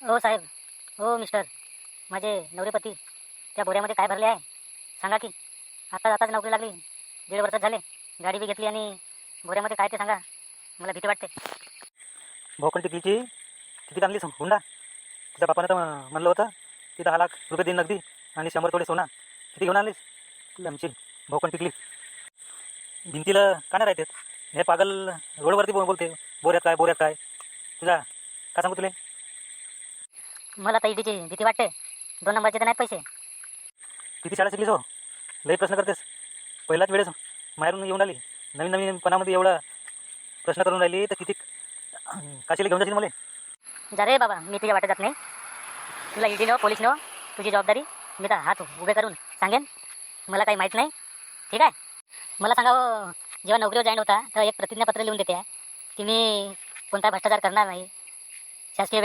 हो साहेब, हो मिस्टर, माझे नवरेपती त्या बोऱ्यामध्ये काय भरले आहे सांगा की. आताच नोकरी लागली, 1.5 वर्षात झाले, गाडी बी घेतली आणि बोऱ्यामध्ये काय ते सांगा, मला भीती वाटते. भोकण टिकलीची किती चांगली हुंडा. तिच्या बापानं तर म्हणलं होतं की 10 लाख रुपये देईन नगदी आणि 100 तोडे सोना. किती घेऊन आणलीस ती आमची भोकण टिकली. भिंतीला का नाही राहतात हे पागल. रोडवरती बोलते बोऱ्यात काय तुझा का सांगू तुले. मला तर ईडीची भीती वाटते. 2 नंबरचे तर नाहीत पैसे. किती शाळा शिकलीस हो, लई प्रश्न करतेस. पहिलाच वेळेस माहेरून येऊन आली, नवीनपणामध्ये एवढा प्रश्न करून राहिली तर किती काशीला घेऊन जाशील मला. जा रे बाबा, मी तुझ्या वाटत जात नाही. तुला ईडी नो पोलीस नो, तुझी जबाबदारी मी तर हात उभे करून सांगेन. मला काही माहीत नाही, ठीक आहे. मला सांगा हो, जेव्हा नोकरीवर जॉईन होता तर एक प्रतिज्ञापत्र लिहून देते की मी कोणता भ्रष्टाचार करणार नाही, शासकीय